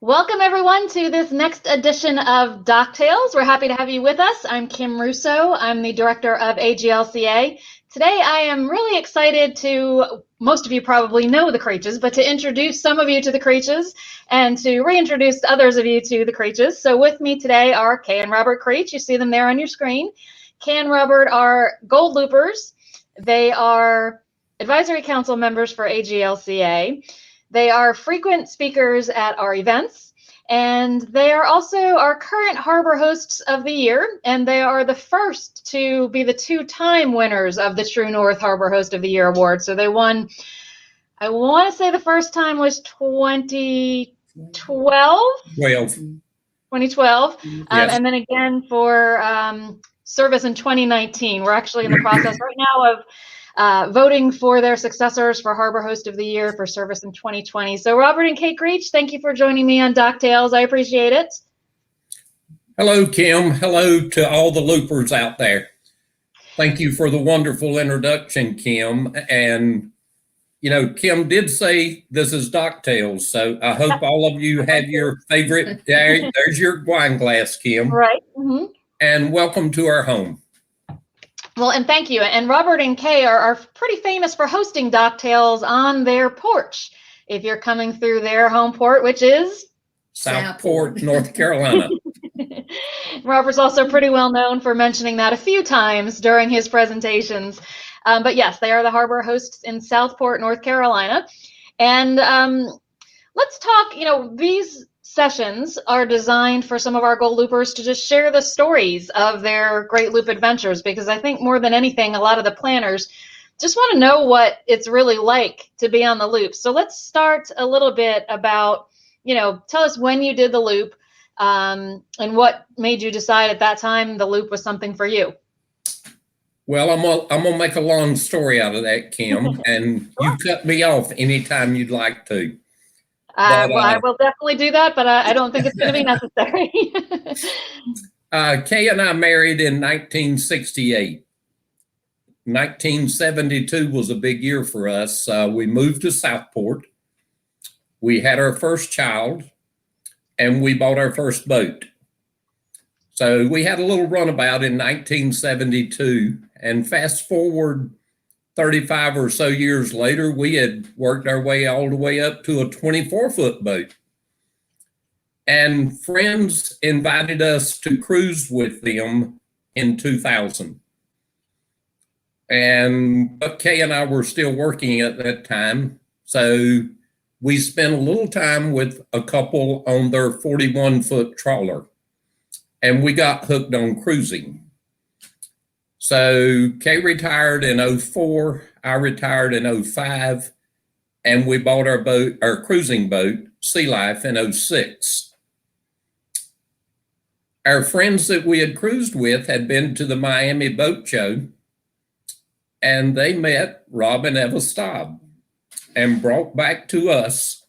Welcome everyone to this next edition of DockTales. We're happy to have you with us. I'm Kim Russo. I'm the director of AGLCA. Today I am really excited to, most of you probably know the Creeches, but to introduce some of you to the Creeches and to reintroduce others of you to the Creeches. So with me today are Kay and Robert Creech. You see them there on your screen. Kay and Robert are Gold Loopers. They are advisory council members for AGLCA. They are frequent speakers at our events, and they are also our current Harbor Hosts of the Year, and they are the first to be the two-time winners of the True North Harbor Host of the Year award. So they won, I want to say the first time was 2012? 2012. Yes. And then again for service in 2019. We're actually in the process right now of voting for their successors for Harbor Host of the Year for service in 2020. So Robert and Kay Creech, thank you for joining me on DockTales. I appreciate it. Hello, Kim. Hello to all the loopers out there. Thank you for the wonderful introduction, Kim. And, you know, Kim did say this is DockTales, so I hope all of you have your favorite, there's your wine glass, Kim. Right. Mm-hmm. And welcome to our home. Well, and thank you. And Robert and Kay are pretty famous for hosting DockTales on their porch. If you're coming through their home port, which is? Southport, North Carolina. Robert's also pretty well known for mentioning that a few times during his presentations. But yes, they are the harbor hosts in Southport, North Carolina. And let's talk, these sessions are designed for some of our Gold Loopers to just share the stories of their great loop adventures, because I think more than anything, a lot of the planners just want to know what it's really like to be on the loop. So let's start a little bit about, tell us when you did the loop and what made you decide at that time the loop was something for you. Well, I'm gonna make a long story out of that, Kim, and you cut me off anytime you'd like to. Well, I will definitely do that, but I don't think it's going to be necessary. Kay and I married in 1968. 1972 was a big year for us. We moved to Southport. We had our first child, and we bought our first boat. So we had a little runabout in 1972, and fast forward 35 or so years later, we had worked our way all the way up to a 24-foot boat. And friends invited us to cruise with them in 2000. But Kay and I were still working at that time. So we spent a little time with a couple on their 41-foot trawler, and we got hooked on cruising. So Kay retired in 04, I retired in 05, and we bought our cruising boat, Sea Life, in 06. Our friends that we had cruised with had been to the Miami Boat Show, and they met Rob and Eva Staub and brought back to us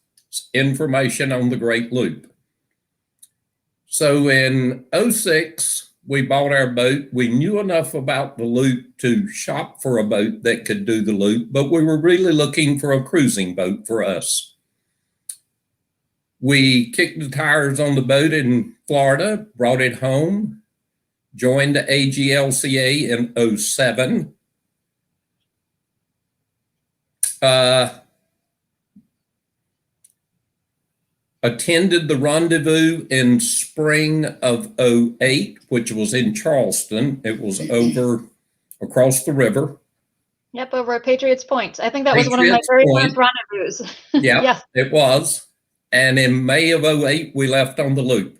information on the Great Loop. So in 06, we bought our boat. We knew enough about the loop to shop for a boat that could do the loop, but we were really looking for a cruising boat for us. We kicked the tires on the boat in Florida, brought it home, joined the AGLCA in 07. Attended the rendezvous in spring of 08, which was in Charleston. It was over across the river. Yep, over at Patriots Point. I think that was one of my very first rendezvous. Yeah, yes. It was. And in May of 08, we left on the loop.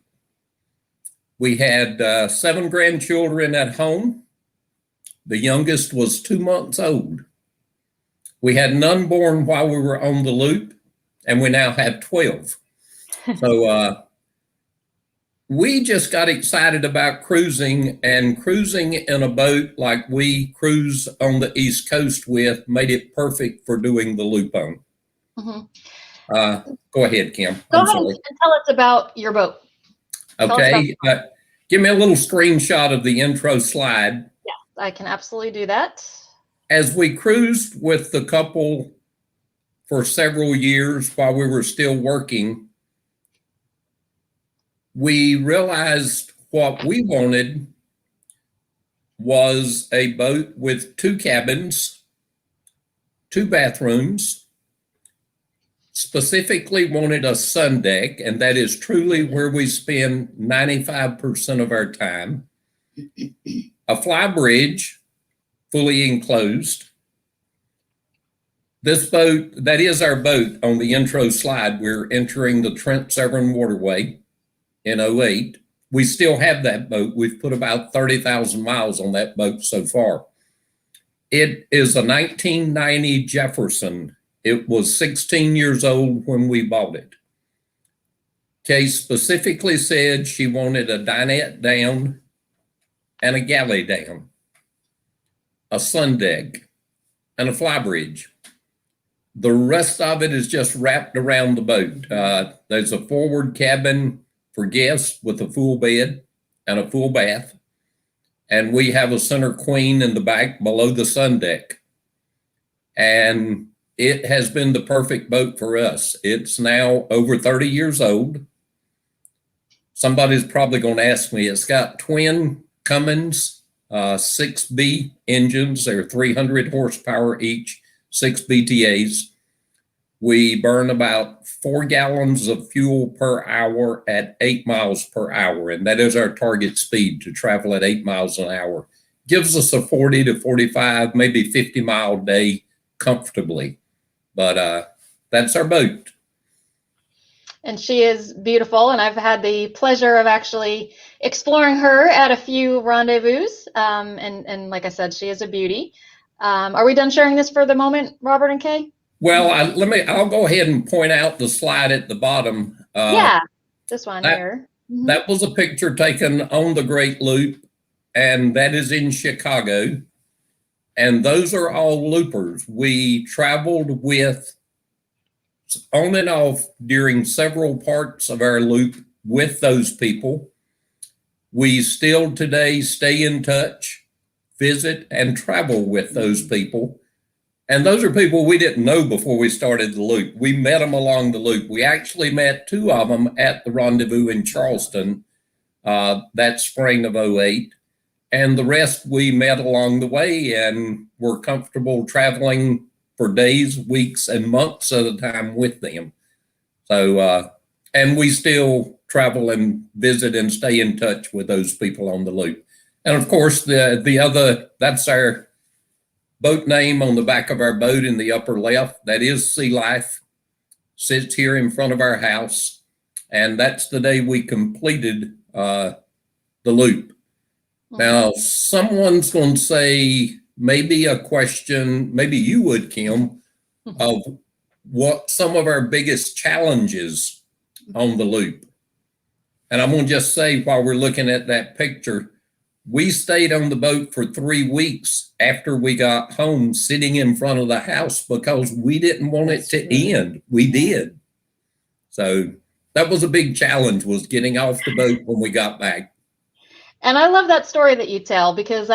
We had 7 grandchildren at home. The youngest was 2 months old. We had none born while we were on the loop, and we now have 12. So we just got excited about cruising, and cruising in a boat like we cruise on the East Coast with made it perfect for doing the loop on. Mm-hmm. Go ahead, Kim. Go ahead and tell us about your boat. Okay. Give me a little screenshot of the intro slide. Yes, I can absolutely do that. As we cruised with the couple for several years while we were still working, we realized what we wanted was a boat with 2 cabins, 2 bathrooms, specifically wanted a sun deck, and that is truly where we spend 95% of our time, a fly bridge, fully enclosed. This boat, that is our boat on the intro slide. We're entering the Trent Severn Waterway in '08. We still have that boat. We've put about 30,000 miles on that boat so far. It is a 1990 Jefferson. It was 16 years old when we bought it. Kay specifically said she wanted a dinette down and a galley down, a sun deck, and a fly bridge. The rest of it is just wrapped around the boat. There's a forward cabin for guests with a full bed and a full bath. And we have a center queen in the back below the sun deck. And it has been the perfect boat for us. It's now over 30 years old. Somebody's probably going to ask me, it's got twin Cummins 6B engines. They're 300 horsepower each, 6 BTAs. We burn about 4 gallons of fuel per hour at 8 miles per hour. And that is our target speed, to travel at 8 miles an hour. Gives us a 40 to 45, maybe 50 mile day comfortably. But that's our boat. And she is beautiful, and I've had the pleasure of actually exploring her at a few rendezvous. And like I said, she is a beauty. Are we done sharing this for the moment, Robert and Kay? Well, I'll go ahead and point out the slide at the bottom. Yeah, this one here. Mm-hmm. That was a picture taken on the Great Loop, and that is in Chicago. And those are all loopers. We traveled with, on and off during several parts of our loop with those people. We still today stay in touch, visit, and travel with those people. And those are people we didn't know before we started the loop. We met them along the loop. We actually met 2 of them at the rendezvous in Charleston that spring of '08. And the rest we met along the way and were comfortable traveling for days, weeks, and months at a time with them. So, and we still travel and visit and stay in touch with those people on the loop. And of course, the other, that's our boat name on the back of our boat in the upper left. That is Sea Life. Sits here in front of our house. And that's the day we completed the loop. Now, someone's going to say, maybe a question, maybe you would, Kim, of what some of our biggest challenges on the loop. And I'm going to just say, while we're looking at that picture, we stayed on the boat for 3 weeks after we got home, sitting in front of the house because we didn't want it to end. We did. So that was a big challenge, was getting off the boat when we got back. And I love that story that you tell, because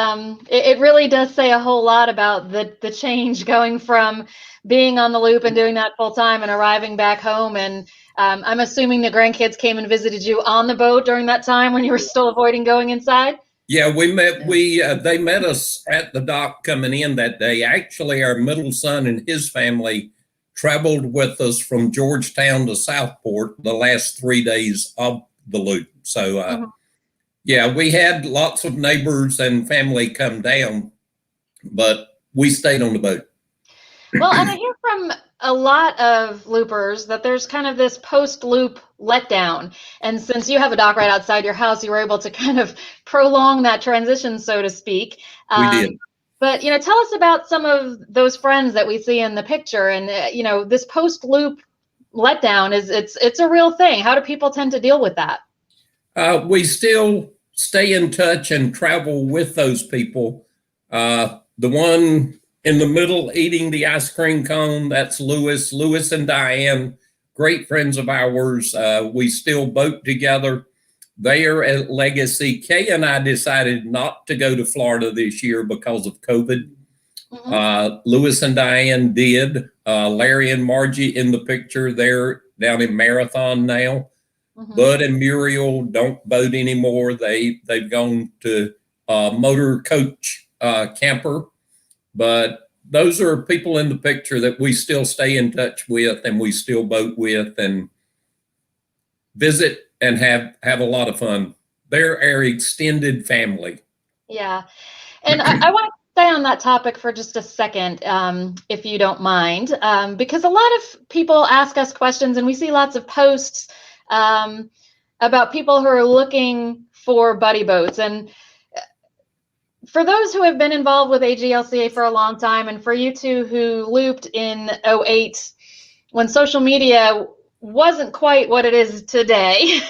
it really does say a whole lot about the change going from being on the loop and doing that full time and arriving back home. And I'm assuming the grandkids came and visited you on the boat during that time when you were still avoiding going inside? Yeah, they met us at the dock coming in that day. Actually, our middle son and his family traveled with us from Georgetown to Southport the last 3 days of the loop. So, yeah, we had lots of neighbors and family come down, but we stayed on the boat. Well, and I hear from a lot of loopers that there's kind of this post-loop letdown. And since you have a dock right outside your house, you were able to kind of prolong that transition, so to speak. We did. But, tell us about some of those friends that we see in the picture. And, this post-loop letdown, it's a real thing. How do people tend to deal with that? We still stay in touch and travel with those people. The one in the middle eating the ice cream cone, that's Lewis. Lewis and Diane, great friends of ours. We still boat together. They are at Legacy. Kay and I decided not to go to Florida this year because of COVID. Lewis and Diane did. Larry and Margie in the picture, they're down in Marathon now. Mhm. Bud and Muriel don't boat anymore. They've gone to motor coach camper, but those are people in the picture that we still stay in touch with, and we still boat with and visit and have a lot of fun. They're our extended family. Yeah. And I want to stay on that topic for just a second, if you don't mind, because a lot of people ask us questions, and we see lots of posts about people who are looking for buddy boats. And for those who have been involved with AGLCA for a long time, and for you two who looped in '08, when social media wasn't quite what it is today,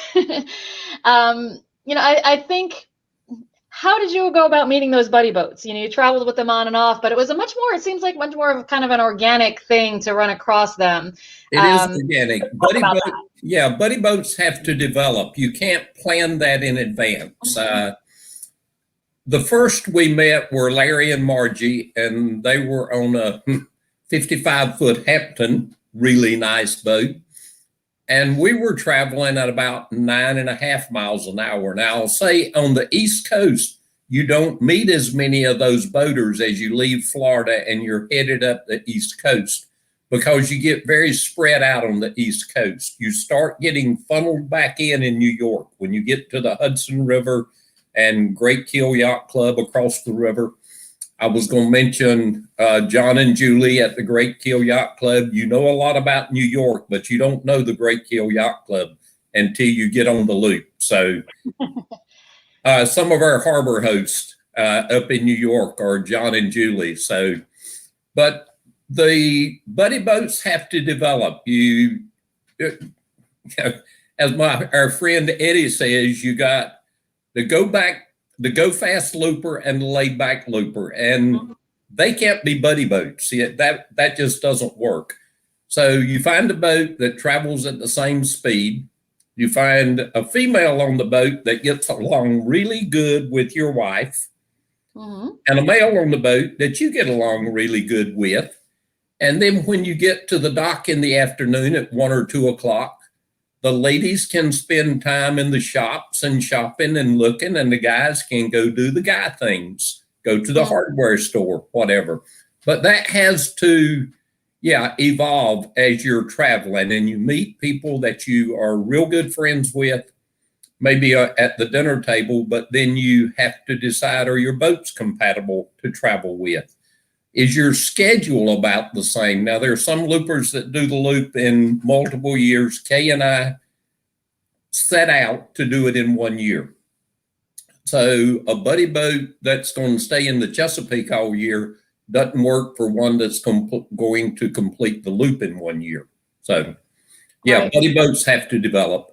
I think, how did you go about meeting those buddy boats? You traveled with them on and off, but it was it seems like much more of kind of an organic thing to run across them. It is organic. Talk about that. Yeah, buddy boats have to develop. You can't plan that in advance. The first we met were Larry and Margie, and they were on a 55-foot Hampton, really nice boat. And we were traveling at about 9.5 miles an hour. Now, I'll say on the East Coast, you don't meet as many of those boaters as you leave Florida and you're headed up the East Coast, because you get very spread out on the East Coast. You start getting funneled back in New York when you get to the Hudson River and Great Kill Yacht Club across the river. I was going to mention John and Julie at the Great Kill Yacht Club. You know a lot about New York, but you don't know the Great Kill Yacht Club until you get on the loop. So some of our harbor hosts up in New York are John and Julie. So, but the buddy boats have to develop. As our friend Eddie says, you got the go fast looper and the laid back looper, and they can't be buddy boats. See, that just doesn't work. So you find a boat that travels at the same speed. You find a female on the boat that gets along really good with your wife, and a male on the boat that you get along really good with. And then when you get to the dock in the afternoon at 1 or 2 o'clock, the ladies can spend time in the shops and shopping and looking, and the guys can go do the guy things, go to the hardware store, whatever. But that has to, evolve as you're traveling, and you meet people that you are real good friends with, maybe at the dinner table, but then you have to decide, are your boats compatible to travel with? Is your schedule about the same? Now, there are some loopers that do the loop in multiple years. Kay and I set out to do it in 1 year. So a buddy boat that's going to stay in the Chesapeake all year doesn't work for one that's going to complete the loop in 1 year. So, right. Buddy boats have to develop.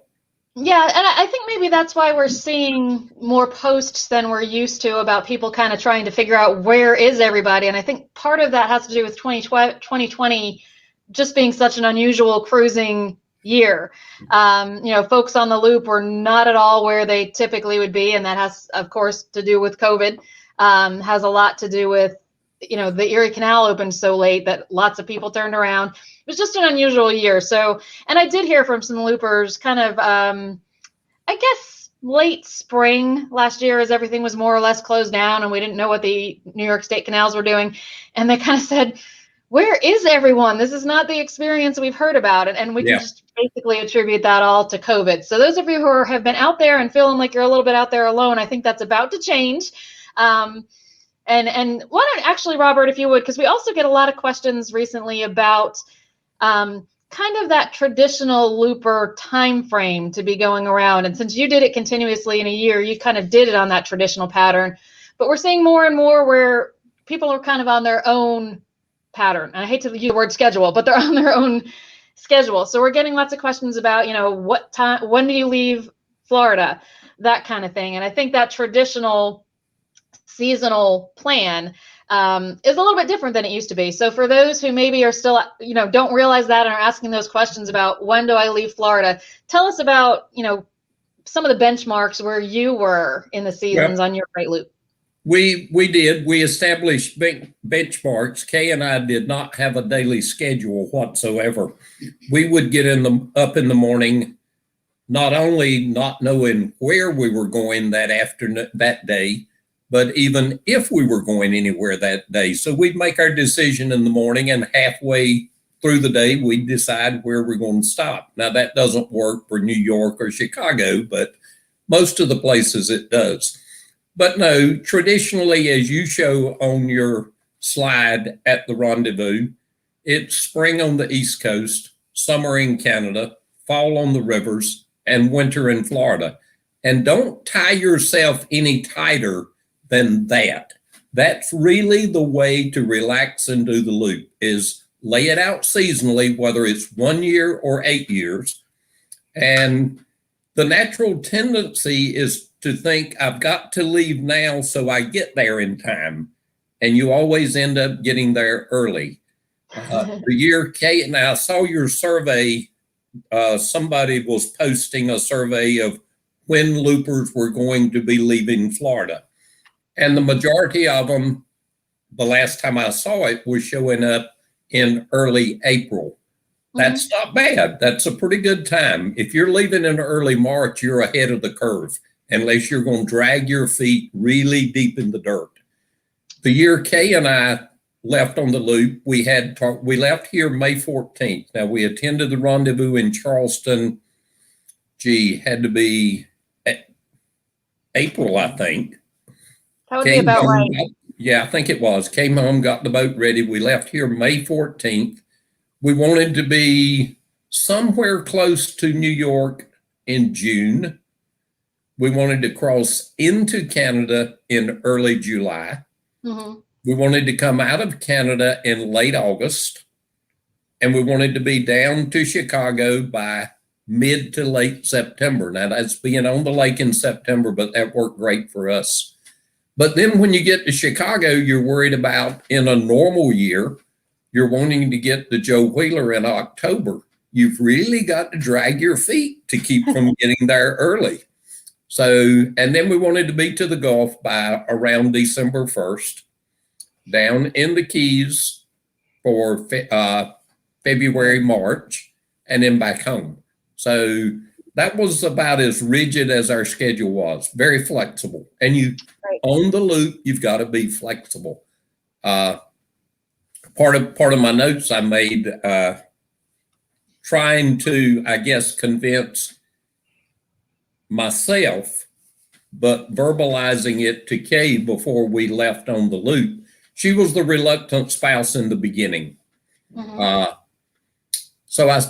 Yeah, and I think maybe that's why we're seeing more posts than we're used to about people kind of trying to figure out where is everybody. And I think part of that has to do with 2020 just being such an unusual cruising year. Folks on the loop were not at all where they typically would be, and that has, of course, to do with COVID. Has a lot to do with, the Erie Canal opened so late that lots of people turned around. It was just an unusual year. So, and I did hear from some loopers kind of, I guess, late spring last year, as everything was more or less closed down and we didn't know what the New York State canals were doing. And they kind of said, where is everyone? This is not the experience we've heard about. And we can just basically attribute that all to COVID. So those of you who have been out there and feeling like you're a little bit out there alone, I think that's about to change. And why don't actually, Robert, if you would, because we also get a lot of questions recently about kind of that traditional looper time frame to be going around. And since you did it continuously in a year, you kind of did it on that traditional pattern. But we're seeing more and more where people are kind of on their own pattern. And I hate to use the word schedule, but they're on their own schedule. So we're getting lots of questions about, what time, when do you leave Florida, that kind of thing. And I think that traditional seasonal plan is a little bit different than it used to be. So for those who maybe are still, don't realize that and are asking those questions about when do I leave Florida, tell us about, some of the benchmarks where you were in the seasons on your Great Loop. We did. We established benchmarks. Kay and I did not have a daily schedule whatsoever. We would get up in the morning not only not knowing where we were going that afternoon, that day, but even if we were going anywhere that day. So we'd make our decision in the morning, and halfway through the day, we'd decide where we're going to stop. Now, that doesn't work for New York or Chicago, but most of the places it does. But no, traditionally, as you show on your slide at the rendezvous, it's spring on the East Coast, summer in Canada, fall on the rivers, and winter in Florida. And don't tie yourself any tighter than that. That's really the way to relax and do the loop, is lay it out seasonally, whether it's 1 year or 8 years. And the natural tendency is to think, I've got to leave now so I get there in time. And you always end up getting there early. The year Kay, and I saw your survey, somebody was posting a survey of when loopers were going to be leaving Florida. And the majority of them, the last time I saw it, was showing up in early April. That's not bad. That's a pretty good time. If you're leaving in early March, you're ahead of the curve, unless you're going to drag your feet really deep in the dirt. The year Kay and I left on the loop, we left here May 14th. Now, we attended the rendezvous in Charleston. Had to be April, I think. That would be about right. Yeah, I think it was. Came home, got the boat ready. We left here May 14th. We wanted to be somewhere close to New York in June. We wanted to cross into Canada in early July. We wanted to come out of Canada in late August. And we wanted to be down to Chicago by mid to late September. Now, that's being on the lake in September, but that worked great for us. But then when you get to Chicago, you're worried about, in a normal year, you're wanting to get to Joe Wheeler in October. You've really got to drag your feet to keep from getting there early. So, and then we wanted to be to the Gulf by around December 1st, down in the Keys for February, March, and then back home. So that was about as rigid as our schedule was, very flexible. And on the loop, you've got to be flexible. Part of my notes I made, trying to, I guess, convince myself, but verbalizing it to Kay before we left on the loop. She was the reluctant spouse in the beginning. So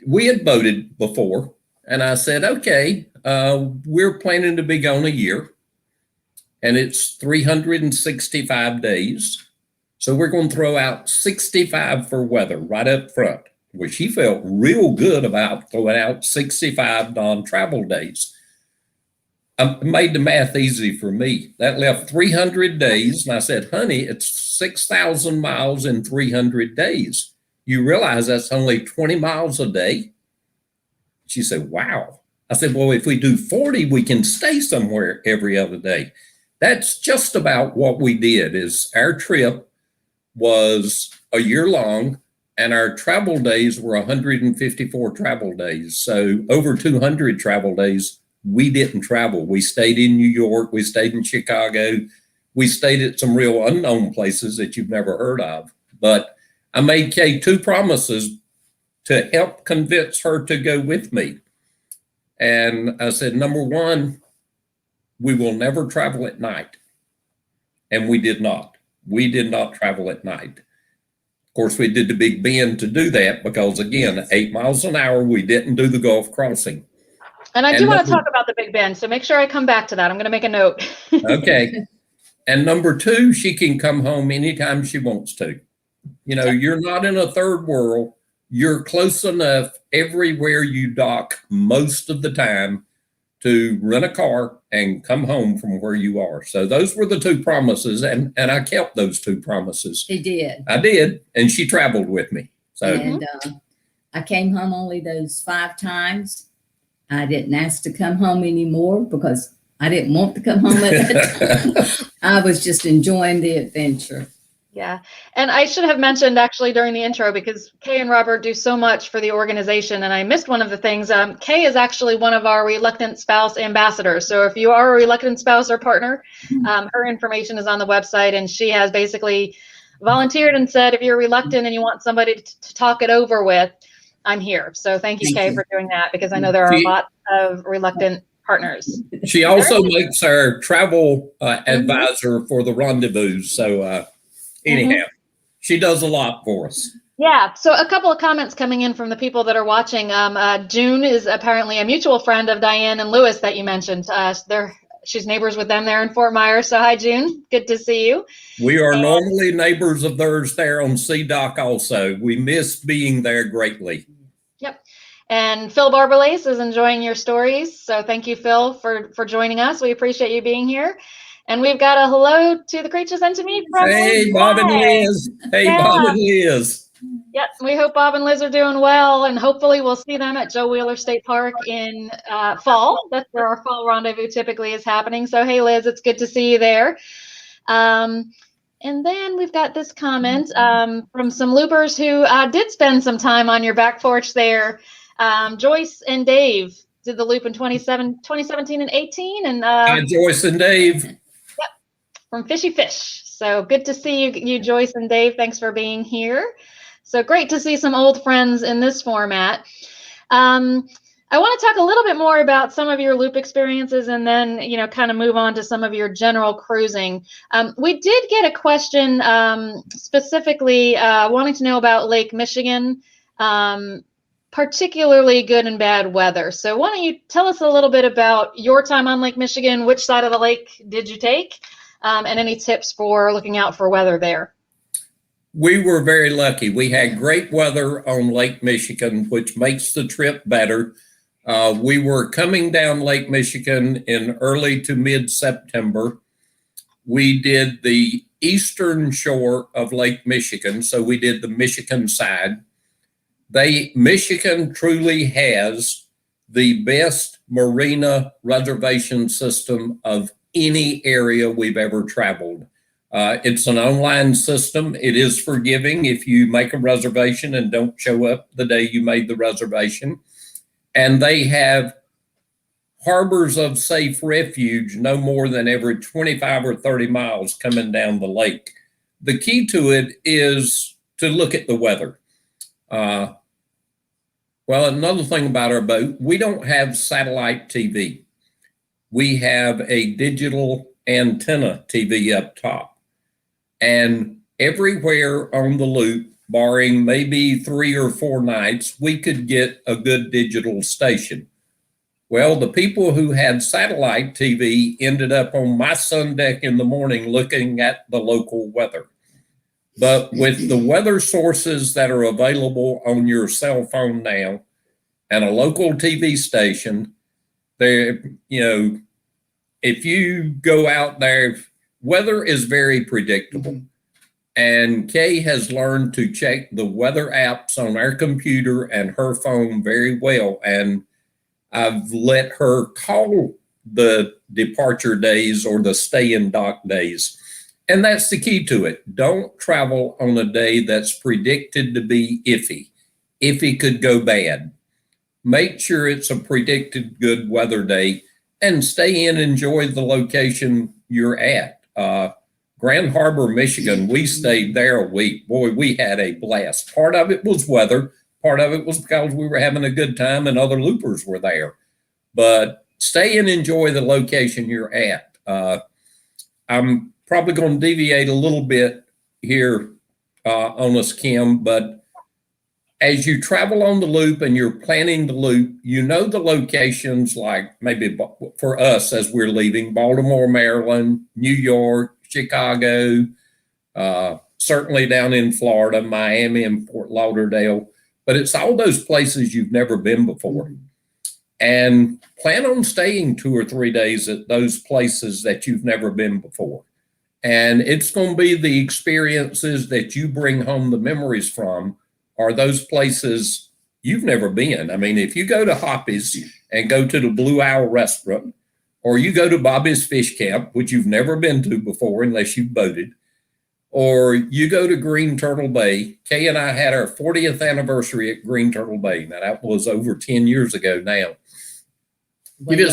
we had voted before, and I said, okay, we're planning to be gone a year, and it's 365 days. So we're going to throw out 65 for weather right up front, where she felt real good about throwing out 65 non-travel days. I made the math easy for me. That left 300 days. And I said, honey, it's 6,000 miles in 300 days. You realize that's only 20 miles a day? She said, wow. I said, well, if we do 40, we can stay somewhere every other day. That's just about what we did. Is our trip was a year long, and our travel days were 154 travel days. So over 200 travel days, we didn't travel. We stayed in New York. We stayed in Chicago. We stayed at some real unknown places that you've never heard of. But I made Kay 2 promises to help convince her to go with me. And I said, number 1, we will never travel at night. And we did not. We did not travel at night. Of course, we did the Big Bend to do that because, again, 8 miles an hour, we didn't do the Gulf crossing. And I do want to talk about the Big Bend, so make sure I come back to that. I'm going to make a note. Okay. And number 2, she can come home anytime she wants to. You know, you're not in a third world. You're close enough everywhere you dock most of the time to rent a car and come home from where you are. So those were the 2 promises, and I kept those 2 promises. She did. I did, and she traveled with me. So And I came home only those 5 times. I didn't ask to come home anymore because I didn't want to come home at that time. I was just enjoying the adventure. Yeah. And I should have mentioned actually during the intro, because Kay and Robert do so much for the organization, and I missed one of the things. Kay is actually one of our reluctant spouse ambassadors. So if you are a reluctant spouse or partner, her information is on the website, and she has basically volunteered and said, if you're reluctant and you want somebody to talk it over with, I'm here. So thank you, Kay, for doing that, because I know there are a lot of reluctant partners. She also makes our travel advisor for the rendezvous. So anyhow, she does a lot for us. Yeah, so a couple of comments coming in from the people that are watching. June is apparently a mutual friend of Diane and Lewis that you mentioned. She's neighbors with them there in Fort Myers. So hi, June. Good to see you. We are normally neighbors of theirs there on CDOC also. We miss being there greatly. Yep. And Phil Barbalace is enjoying your stories. So thank you, Phil, for joining us. We appreciate you being here. And we've got a hello to the Creeches and to me from Hey, Bob and Liz. Hey, yeah. Bob and Liz. Yep, we hope Bob and Liz are doing well, and hopefully we'll see them at Joe Wheeler State Park in fall. That's where our fall rendezvous typically is happening. So, hey, Liz, it's good to see you there. And then we've got this comment from some loopers who did spend some time on your back porch there. Joyce and Dave did the loop in 2017 and 18. And hi, Joyce and Dave. Yep, from Fishy Fish. So good to see you, Joyce and Dave. Thanks for being here. So great to see some old friends in this format. I want to talk a little bit more about some of your loop experiences, and then, kind of move on to some of your general cruising. We did get a question specifically wanting to know about Lake Michigan, particularly good and bad weather. So why don't you tell us a little bit about your time on Lake Michigan? Which side of the lake did you take? And any tips for looking out for weather there? We were very lucky. We had great weather on Lake Michigan, which makes the trip better. We were coming down Lake Michigan in early to mid-September. We did the eastern shore of Lake Michigan, so we did the Michigan side. Michigan truly has the best marina reservation system of any area we've ever traveled. It's an online system. It is forgiving if you make a reservation and don't show up the day you made the reservation. And they have harbors of safe refuge no more than every 25 or 30 miles coming down the lake. The key to it is to look at the weather. Well, another thing about our boat, we don't have satellite TV. We have a digital antenna TV up top. And everywhere on the loop, barring maybe 3 or 4 nights, we could get a good digital station. Well, the people who had satellite TV ended up on my sun deck in the morning looking at the local weather. But with the weather sources that are available on your cell phone now and a local TV station, there, if you go out there, weather is very predictable. And Kay has learned to check the weather apps on our computer and her phone very well. And I've let her call the departure days or the stay in dock days. And that's the key to it. Don't travel on a day that's predicted to be iffy. Iffy could go bad. Make sure it's a predicted good weather day and stay in, enjoy the location you're at. Grand Harbor, Michigan, we stayed there a week. Boy, we had a blast. Part of it was weather. Part of it was because we were having a good time and other loopers were there. But stay and enjoy the location you're at. I'm probably going to deviate a little bit here on us, Kim, but as you travel on the loop and you're planning the loop, the locations like maybe for us as we're leaving Baltimore, Maryland, New York, Chicago, certainly down in Florida, Miami and Fort Lauderdale, but it's all those places you've never been before. And plan on staying 2 or 3 days at those places that you've never been before. And it's going to be the experiences that you bring home the memories from are those places you've never been. I mean, if you go to Hoppy's and go to the Blue Owl restaurant, or you go to Bobby's Fish Camp, which you've never been to before unless you've boated, or you go to Green Turtle Bay. Kay and I had our 40th anniversary at Green Turtle Bay. Now that was over 10 years ago now. Give you a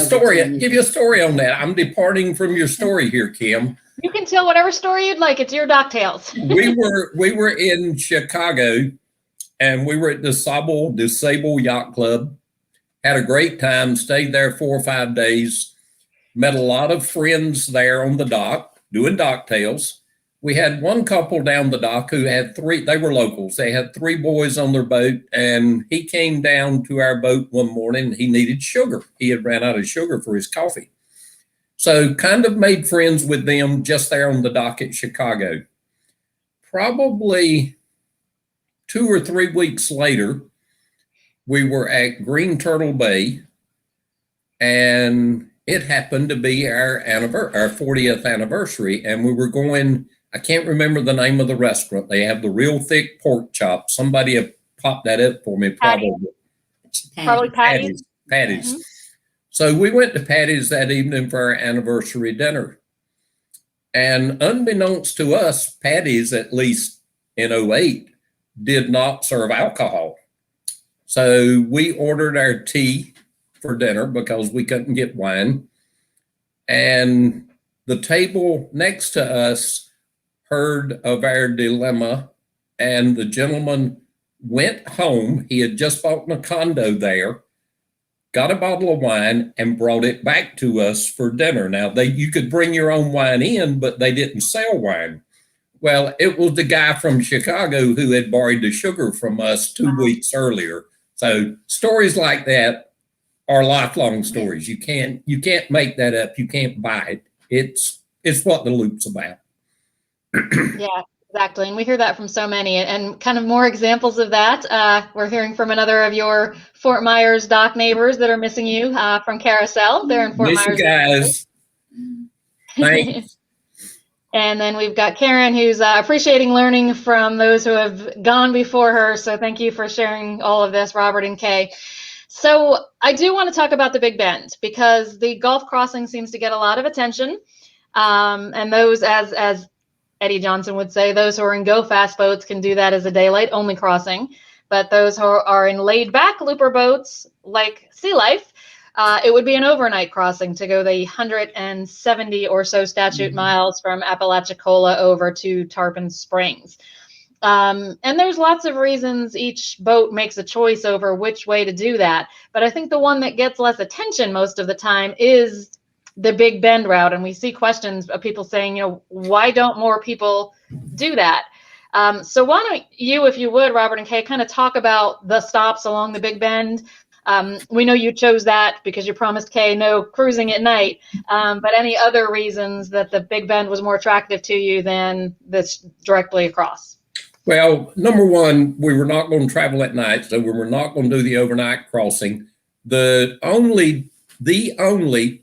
story on that. I'm departing from your story here, Kim. You can tell whatever story you'd like. It's your DockTales. we were in Chicago, and we were at the DuSable Yacht Club. Had a great time. Stayed there 4 or 5 days. Met a lot of friends there on the dock doing DockTales. We had one couple down the dock who had 3. They were locals. They had 3 boys on their boat, and he came down to our boat one morning. He needed sugar. He had ran out of sugar for his coffee. So kind of made friends with them just there on the dock at Chicago. Probably 2 or 3 weeks later, we were at Green Turtle Bay, and it happened to be our 40th anniversary, and we were going, I can't remember the name of the restaurant. They have the real thick pork chops. Somebody have popped that up for me, probably. Probably Patty's. Patty's. Mm-hmm. So we went to Patty's that evening for our anniversary dinner. And unbeknownst to us, Patty's, at least in 2008, did not serve alcohol. So we ordered our tea for dinner because we couldn't get wine. And the table next to us heard of our dilemma, and the gentleman went home. He had just bought a condo there, got a bottle of wine, and brought it back to us for dinner. Now, you could bring your own wine in, but they didn't sell wine. Well, it was the guy from Chicago who had borrowed the sugar from us 2 weeks earlier. So stories like that are lifelong stories. You can't make that up. You can't buy it. It's what the loop's about. Yeah, exactly. And we hear that from so many, and kind of more examples of that. We're hearing from another of your Fort Myers dock neighbors that are missing you from Carousel. They're in Fort Miss Myers. You guys. Thanks. And then we've got Karen, who's appreciating learning from those who have gone before her. So thank you for sharing all of this, Robert and Kay. So I do want to talk about the Big Bend, because the Gulf crossing seems to get a lot of attention. And those, as Eddie Johnson would say, those who are in go fast boats can do that as a daylight only crossing. But those who are in laid back looper boats like Sea Life, it would be an overnight crossing to go the 170 or so statute miles from Apalachicola over to Tarpon Springs. And there's lots of reasons each boat makes a choice over which way to do that. But I think the one that gets less attention most of the time is the Big Bend route. And we see questions of people saying, why don't more people do that? So why don't you, if you would, Robert and Kay, kind of talk about the stops along the Big Bend. We know you chose that because you promised Kay no cruising at night, but any other reasons that the Big Bend was more attractive to you than this directly across? Well, number one, we were not going to travel at night, so we were not going to do the overnight crossing. The only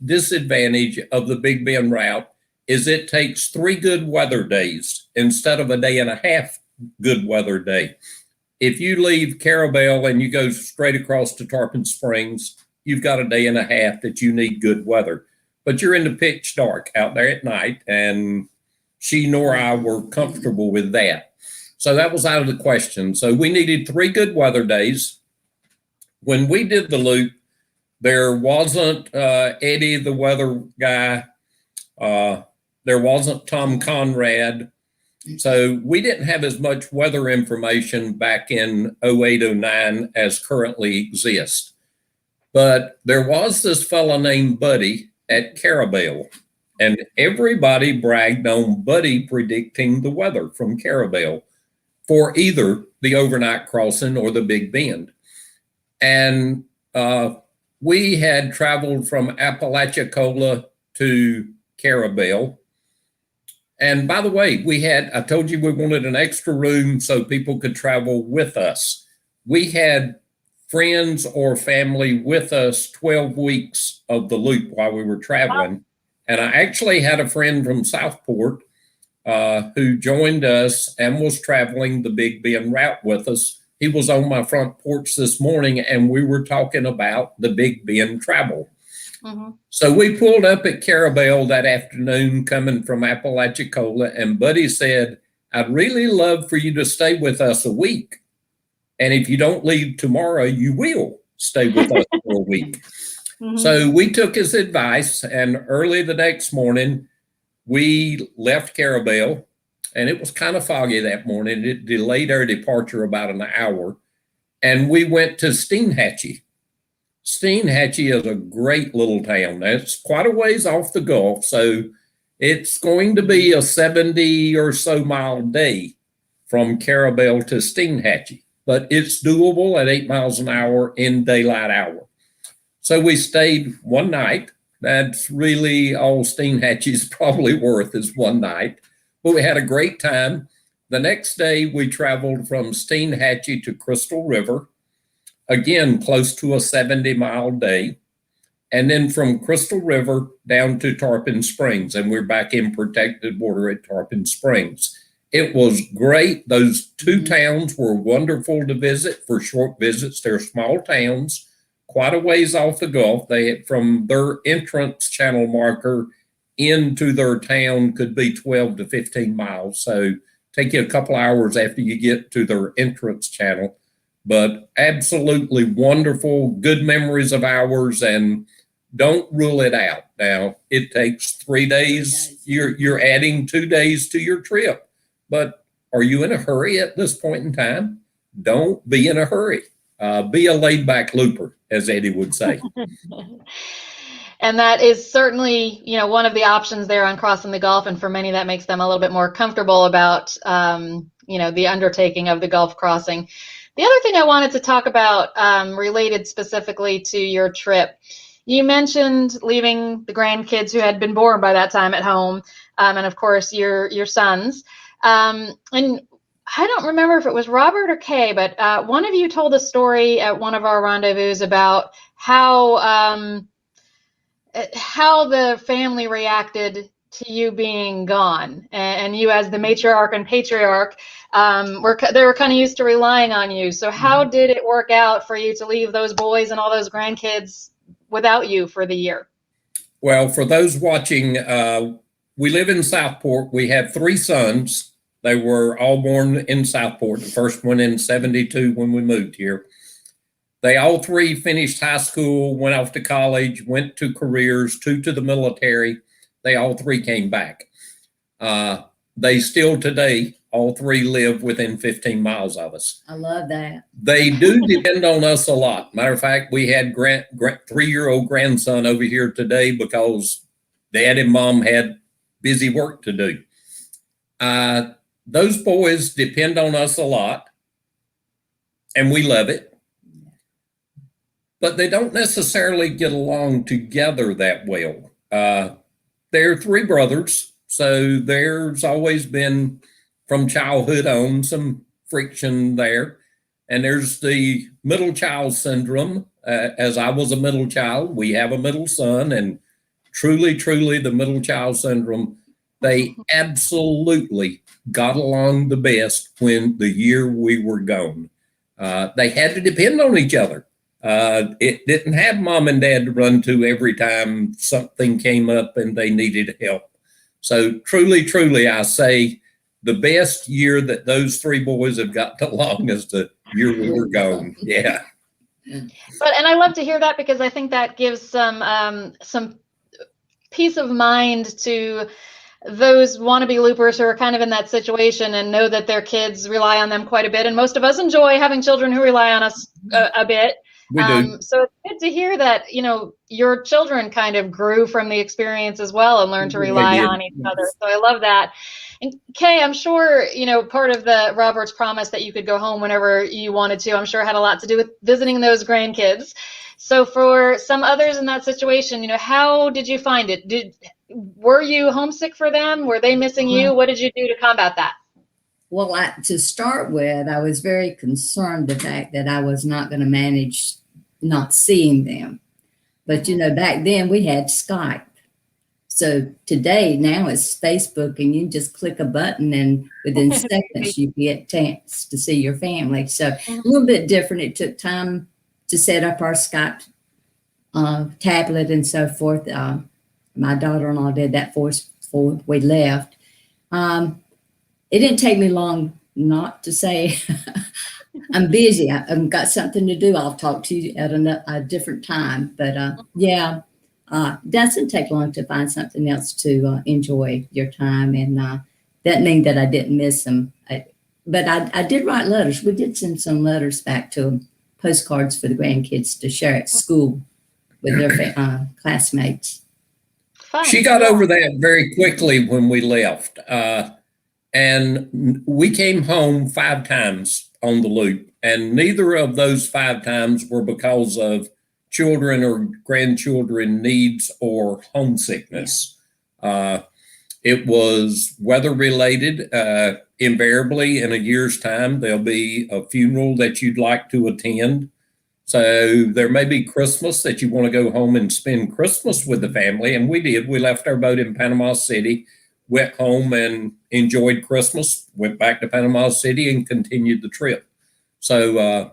disadvantage of the Big Bend route is it takes 3 good weather days instead of a day and a half good weather day. If you leave Carabel and you go straight across to Tarpon Springs, you've got a day and a half that you need good weather. But you're in the pitch dark out there at night, and she nor I were comfortable with that. So that was out of the question. So we needed 3 good weather days. When we did the loop, there wasn't Eddie, the weather guy. There wasn't Tom Conrad. So we didn't have as much weather information back in 08, 09 as currently exists. But there was this fella named Buddy at Carabel, and everybody bragged on Buddy predicting the weather from Carabel for either the overnight crossing or the Big Bend. And we had traveled from Apalachicola to Carabel. And by the way, I told you we wanted an extra room so people could travel with us. We had friends or family with us 12 weeks of the loop while we were traveling. And I actually had a friend from Southport who joined us and was traveling the Big Bend route with us. He was on my front porch this morning, and we were talking about the Big Bend travel. Mm-hmm. So we pulled up at Carabel that afternoon coming from Apalachicola, and Buddy said, I'd really love for you to stay with us a week. And if you don't leave tomorrow, you will stay with us for a week. So we took his advice, and early the next morning, we left Carabel, and it was kind of foggy that morning. It delayed our departure about an hour, and we went to Steinhatchee. Steinhatchee is a great little town. It's quite a ways off the Gulf, so it's going to be a 70 or so mile day from Carabel to Steinhatchee, but it's doable at 8 miles an hour in daylight hour. So we stayed one night. That's really all Steinhatchee's probably worth is one night, but we had a great time. The next day we traveled from Steinhatchee to Crystal River, again, close to a 70-mile day. And then from Crystal River down to Tarpon Springs, and we're back in protected water at Tarpon Springs. It was great. Those two towns were wonderful to visit for short visits. They're small towns, quite a ways off the Gulf. They, from their entrance channel marker into their town, could be 12 to 15 miles. So take you a couple hours after you get to their entrance channel. But absolutely wonderful, good memories of ours, and don't rule it out. Now, it takes 3 days. You're adding 2 days to your trip. But are you in a hurry at this point in time? Don't be in a hurry. Be a laid-back looper, as Eddie would say. And that is certainly, one of the options there on crossing the Gulf. And for many, that makes them a little bit more comfortable about, the undertaking of the Gulf crossing. The other thing I wanted to talk about, related specifically to your trip, you mentioned leaving the grandkids who had been born by that time at home, and of course your sons. And I don't remember if it was Robert or Kay, but one of you told a story at one of our rendezvous about how the family reacted to you being gone, and you as the matriarch and patriarch, they were kind of used to relying on you. So how did it work out for you to leave those boys and all those grandkids without you for the year? Well, for those watching, we live in Southport. We have 3 sons. They were all born in Southport. The first one in 72 when we moved here. They all 3 finished high school, went off to college, went to careers, 2 to the military. They all 3 came back. They still today, all 3 live within 15 miles of us. I love that. They do depend on us a lot. Matter of fact, we had 3-year-old grandson over here today because Dad and Mom had busy work to do. Those boys depend on us a lot, and we love it. But they don't necessarily get along together that well. They're 3 brothers, so there's always been, from childhood on, some friction there. And there's the middle child syndrome. As I was a middle child, we have a middle son, and truly, truly the middle child syndrome, they absolutely got along the best when the year we were gone. They had to depend on each other. It didn't have Mom and Dad to run to every time something came up and they needed help. So truly, truly, I say the best year that those 3 boys have gotten along is the year we were gone. Yeah. And I love to hear that, because I think that gives some peace of mind to those wannabe loopers who are kind of in that situation and know that their kids rely on them quite a bit. And most of us enjoy having children who rely on us a bit. We do. So it's good to hear that, your children kind of grew from the experience as well and learned to rely on each other. So I love that. And Kay, I'm sure, part of the Robert's promise that you could go home whenever you wanted to, I'm sure had a lot to do with visiting those grandkids. So for some others in that situation, how did you find it? Were you homesick for them? Were they missing you? What did you do to combat that? Well, to start with, I was very concerned the fact that I was not going to manage not seeing them. But, back then we had Skype. So today, now it's Facebook, and you just click a button and within seconds you get a chance to see your family. So a little bit different. It took time to set up our Skype tablet and so forth. My daughter-in-law did that for us before we left. it didn't take me long not to say, I'm busy. I've got something to do. I'll talk to you at a different time. But yeah, doesn't take long to find something else to enjoy your time. And that means that I didn't miss them. But I did write letters. We did send some letters back to them, postcards for the grandkids to share at school with their classmates. Fun. She got over that very quickly when we left. And we came home 5 times on the loop. And neither of those 5 times were because of children or grandchildren needs or homesickness. It was weather related. Invariably, in a year's time, there'll be a funeral that you'd like to attend. So there may be Christmas that you want to go home and spend Christmas with the family. And we did. We left our boat in Panama City, went home and enjoyed Christmas, went back to Panama City and continued the trip. So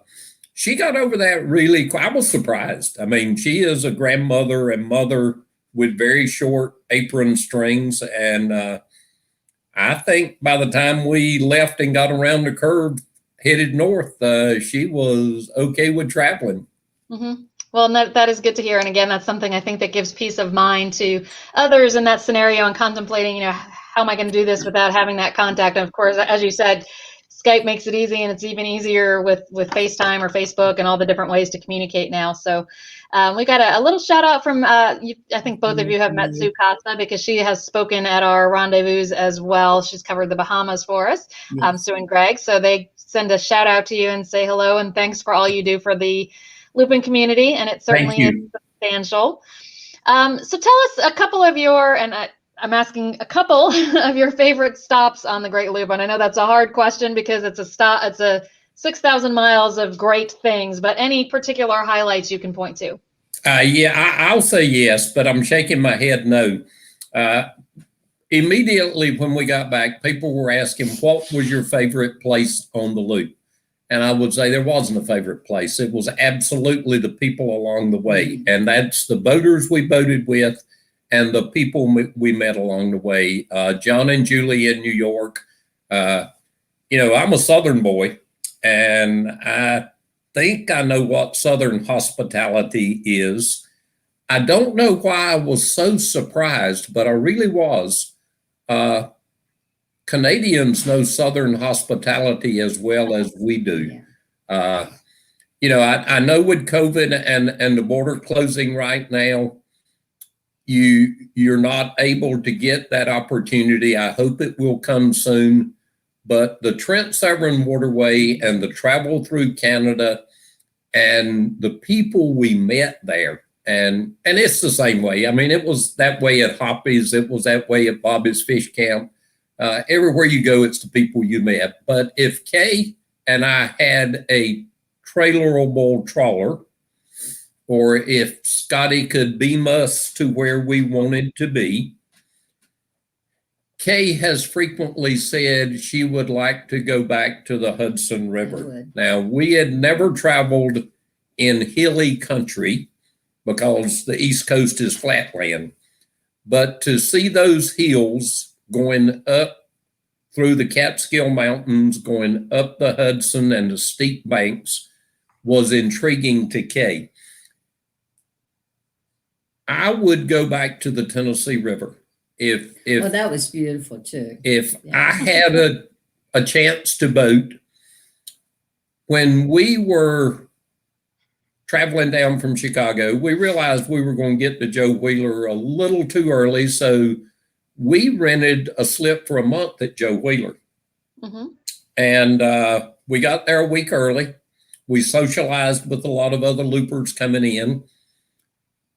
she got over that really quick. I was surprised. I mean, she is a grandmother and mother with very short apron strings. And I think by the time we left and got around the curve, headed north, she was okay with traveling. Mm-hmm. Well, that is good to hear. And again, that's something I think that gives peace of mind to others in that scenario and contemplating, how am I going to do this without having that contact? And of course, as you said, Skype makes it easy, and it's even easier with FaceTime or Facebook and all the different ways to communicate now. So we got a little shout out from, I think both of you have met Sue Costa because she has spoken at our rendezvous as well. She's covered the Bahamas for us, Sue and Greg. So they send a shout out to you and say hello and thanks for all you do for the looping community. And it certainly is substantial. So tell us a couple of your, and I'm asking a couple of your favorite stops on the Great Loop. And I know that's a hard question because it's a 6,000 miles of great things, but any particular highlights you can point to? I'll say yes, but I'm shaking my head no. Immediately when we got back, people were asking, what was your favorite place on the loop? And I would say there wasn't a favorite place. It was absolutely the people along the way. And that's the boaters we boated with and the people we met along the way. John and Julie in New York. I'm a Southern boy, and I think I know what Southern hospitality is. I don't know why I was so surprised, but I really was. Canadians know Southern hospitality as well as we do. I know with COVID and the border closing right now, you're not able to get that opportunity. I hope it will come soon. But the Trent Severn Waterway and the travel through Canada and the people we met there, and it's the same way. I mean, it was that way at Hoppy's. It was that way at Bobby's Fish Camp. Everywhere you go, it's the people you met. But if Kay and I had a trailerable trawler, or if Scotty could beam us to where we wanted to be, Kay has frequently said she would like to go back to the Hudson River. Now, we had never traveled in hilly country because the East Coast is flatland, but to see those hills going up through the Catskill Mountains, going up the Hudson and the steep banks was intriguing to Kay. I would go back to the Tennessee River. If that was beautiful too. If I had a chance to boat, when we were traveling down from Chicago, we realized we were going to get to Joe Wheeler a little too early, so we rented a slip for a month at Joe Wheeler. Mm-hmm. And we got there a week early. We socialized with a lot of other loopers coming in.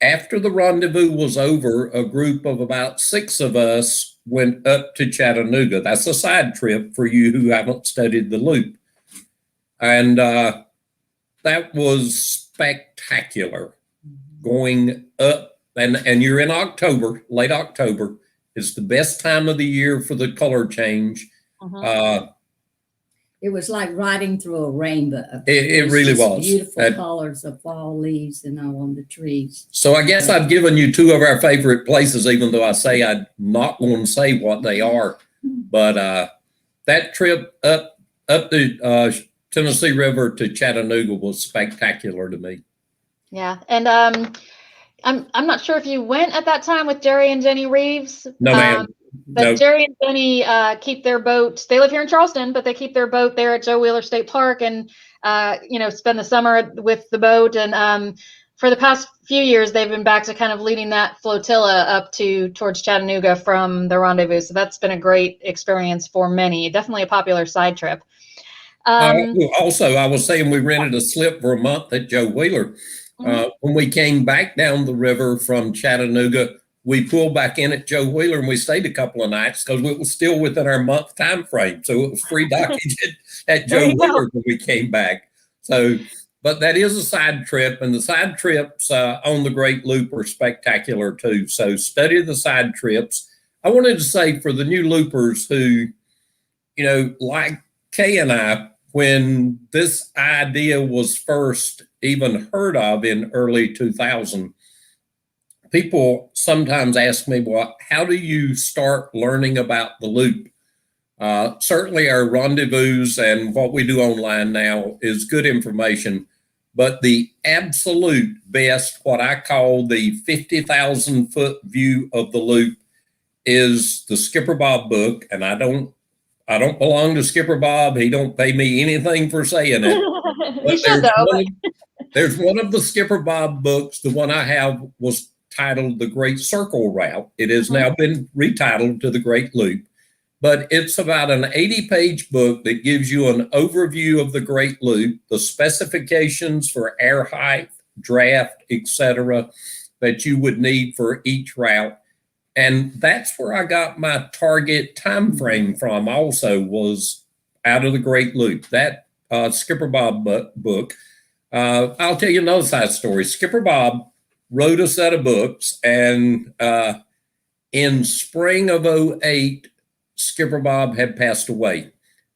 After the rendezvous was over, a group of about 6 of us went up to Chattanooga. That's a side trip for you who haven't studied the loop. And that was spectacular. Going up, and you're in October, late October. It's the best time of the year for the color change. Uh-huh. It was like riding through a rainbow. It really was. Beautiful colors of fall leaves and all on the trees. So I guess I've given you 2 of our favorite places, even though I say I'm not going to say what they are. But that trip up the Tennessee River to Chattanooga was spectacular to me. Yeah, and I'm not sure if you went at that time with Jerry and Jenny Reeves. No, ma'am. But No. Jerry and Jenny keep their boat. They live here in Charleston, but they keep their boat there at Joe Wheeler State Park, and spend the summer with the boat. And for the past few years, they've been back to kind of leading that flotilla up towards Chattanooga from the rendezvous. So that's been a great experience for many. Definitely a popular side trip. Also, I was saying we rented a slip for a month at Joe Wheeler. When we came back down the river from Chattanooga, we pulled back in at Joe Wheeler and we stayed a couple of nights because it was still within our month time frame. So it was free dockage at Joe Wheeler when we came back. So, but that is a side trip, and the side trips on the Great Loop are spectacular too. So study the side trips. I wanted to say for the new loopers who, like Kay and I, when this idea was first even heard of in early 2000, people sometimes ask me, well, how do you start learning about the loop? Certainly our rendezvous and what we do online now is good information, but the absolute best, what I call the 50,000 foot view of the loop, is the Skipper Bob book. And I don't belong to Skipper Bob. He don't pay me anything for saying it. You should, though. There's one of the Skipper Bob books. The one I have was titled The Great Circle Route. It has now been retitled to The Great Loop, but it's about an 80-page book that gives you an overview of the Great Loop, the specifications for air height, draft, etc., that you would need for each route. And that's where I got my target time frame from also, was out of the Great Loop, that Skipper Bob book. I'll tell you another side story. Skipper Bob wrote a set of books, and in spring of 2008, Skipper Bob had passed away,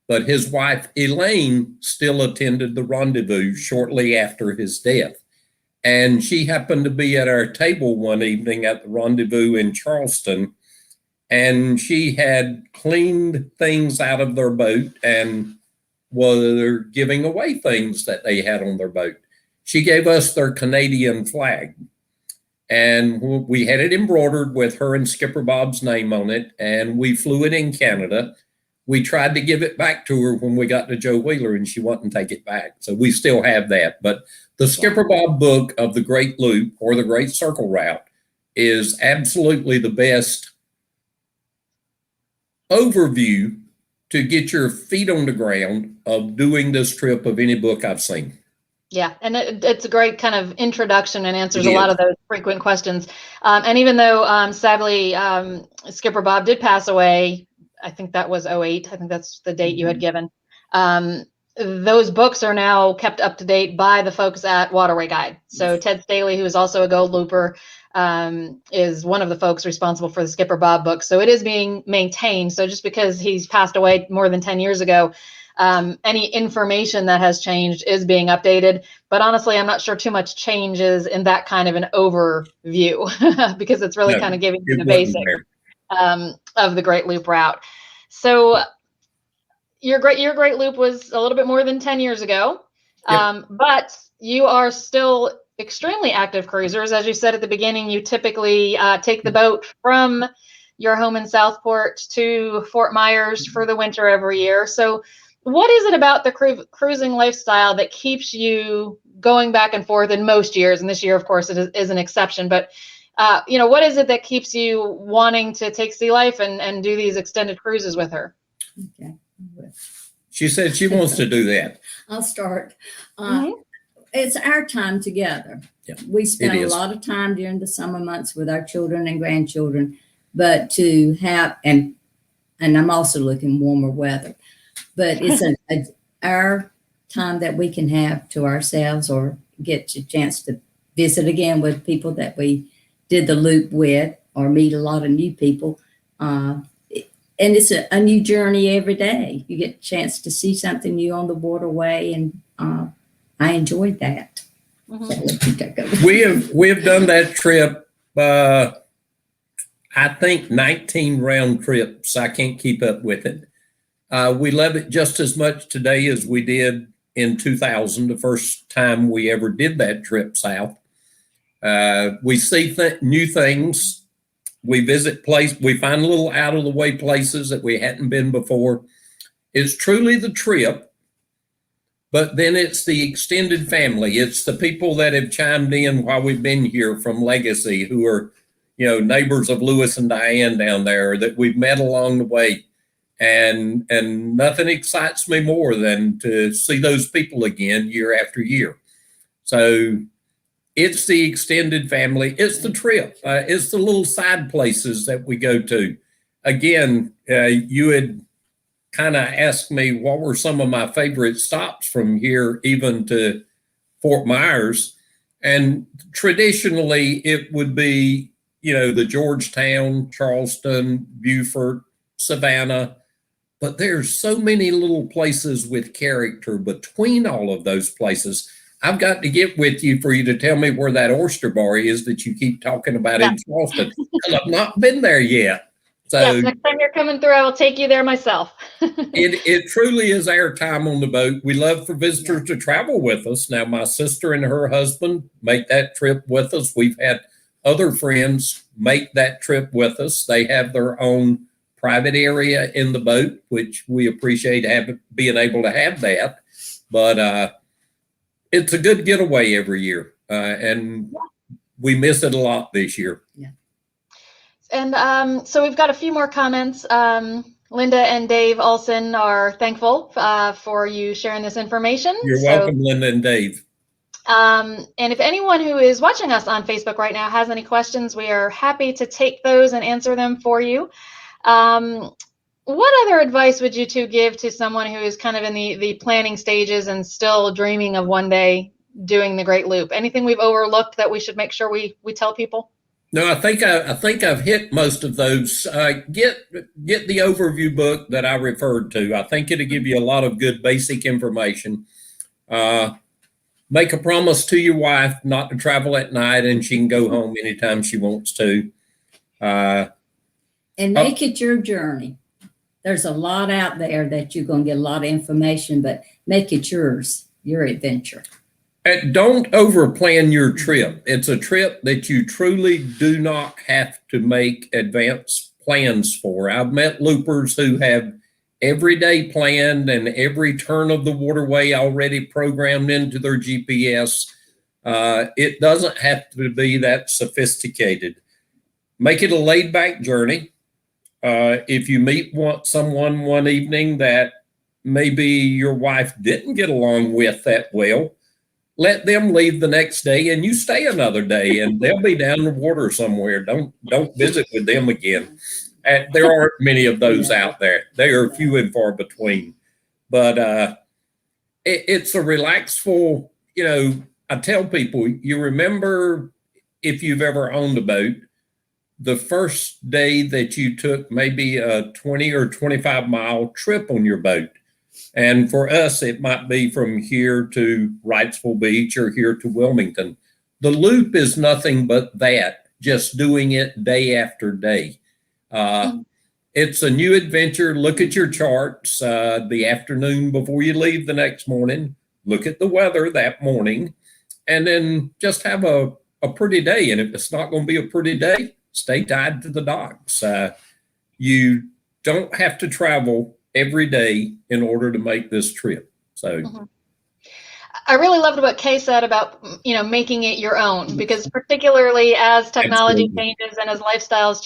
but his wife Elaine still attended the rendezvous shortly after his death. And she happened to be at our table one evening at the rendezvous in Charleston, and she had cleaned things out of their boat and were giving away things that they had on their boat. She gave us their Canadian flag, and we had it embroidered with her and Skipper Bob's name on it, and we flew it in Canada. We tried to give it back to her when we got to Joe Wheeler, and she wouldn't take it back. So we still have that. But the Skipper Bob book of the Great Loop or the Great Circle Route is absolutely the best overview to get your feet on the ground of doing this trip of any book I've seen. Yeah, and it's a great kind of introduction and answers a lot of those frequent questions. And even though sadly Skipper Bob did pass away, I think that was 2008. I think that's the date you had given. Those books are now kept up to date by the folks at Waterway Guide. So Ted Staley, who is also a Gold Looper, is one of the folks responsible for the Skipper Bob book. So it is being maintained. So just because he's passed away more than 10 years ago, any information that has changed is being updated. But honestly, I'm not sure too much changes in that kind of an overview because it's really kind of giving you the basics of the Great Loop route. So your Great Loop was a little bit more than 10 years ago, but you are still extremely active cruisers. As you said at the beginning, you typically take the boat from your home in Southport to Fort Myers for the winter every year. So what is it about the cruising lifestyle that keeps you going back and forth in most years? And this year, of course, it is an exception, but what is it that keeps you wanting to take Sea Life and do these extended cruises with her? Okay. She said she wants to do that. I'll start. It's our time together. Yeah, we spend a lot of time during the summer months with our children and grandchildren, but to have, and I'm also looking warmer weather, but it's our time that we can have to ourselves or get a chance to visit again with people that we did the loop with or meet a lot of new people. And it's a new journey every day. You get a chance to see something new on the waterway, and I enjoyed that. So we have done that trip. I think 19 round trips. I can't keep up with it. We love it just as much today as we did in 2000, the first time we ever did that trip south. We see new things. We visit we find little out of the way places that we hadn't been before. It's truly the trip, but then it's the extended family. It's the people that have chimed in while we've been here from Legacy, who are, neighbors of Lewis and Diane down there that we've met along the way. And nothing excites me more than to see those people again year after year. So it's the extended family. It's the trip. It's the little side places that we go to. Again, you had kind of asked me what were some of my favorite stops from here, even to Fort Myers. And traditionally, it would be, the Georgetown, Charleston, Beaufort, Savannah. But there's so many little places with character between all of those places. I've got to get with you for you to tell me where that oyster bar is that you keep talking about in Charleston, because I've not been there yet. So yes, next time you're coming through, I will take you there myself. it truly is our time on the boat. We love for visitors to travel with us. Now, my sister and her husband make that trip with us. We've had other friends make that trip with us. They have their own private area in the boat, which we appreciate being able to have that. But it's a good getaway every year, and we miss it a lot this year. Yeah. And so we've got a few more comments. Linda and Dave Olson are thankful for you sharing this information. You're welcome, Linda and Dave. And if anyone who is watching us on Facebook right now has any questions, we are happy to take those and answer them for you. What other advice would you two give to someone who is kind of in the planning stages and still dreaming of one day doing the Great Loop? Anything we've overlooked that we should make sure we tell people? No, I think I've hit most of those. Get the overview book that I referred to. I think it'll give you a lot of good basic information. Make a promise to your wife not to travel at night, and she can go home anytime she wants to. And make it your journey. There's a lot out there that you're going to get a lot of information, but make it yours, your adventure. And don't overplan your trip. It's a trip that you truly do not have to make advanced plans for. I've met loopers who have every day planned and every turn of the waterway already programmed into their GPS. It doesn't have to be that sophisticated. Make it a laid-back journey. If you meet someone one evening that maybe your wife didn't get along with that well, let them leave the next day and you stay another day, and they'll be down the water somewhere. Don't visit with them again. There aren't many of those out there. They are few and far between. But it's a relaxful, I tell people, you remember, if you've ever owned a boat, the first day that you took maybe a 20 or 25 mile trip on your boat. And for us, it might be from here to Wrightsville Beach or here to Wilmington. The loop is nothing but that, just doing it day after day. It's a new adventure. Look at your charts the afternoon before you leave the next morning. Look at the weather that morning, and then just have a pretty day. And if it's not going to be a pretty day, stay tied to the docks. You don't have to travel every day in order to make this trip. So I really loved what Kay said about, making it your own, because particularly as technology changes and as lifestyles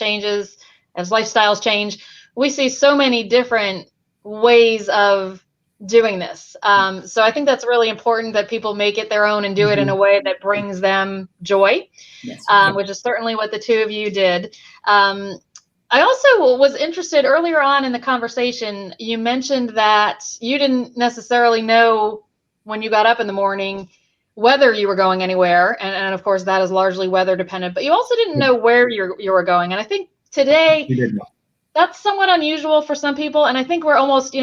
change, we see so many different ways of doing this. So I think that's really important that people make it their own and do it in a way that brings them joy, which is certainly what the two of you did. I also was interested earlier on in the conversation, you mentioned that you didn't necessarily know when you got up in the morning whether you were going anywhere. And of course, that is largely weather dependent, but you also didn't know where you were going. And I think today that's somewhat unusual for some people. And I think we're almost,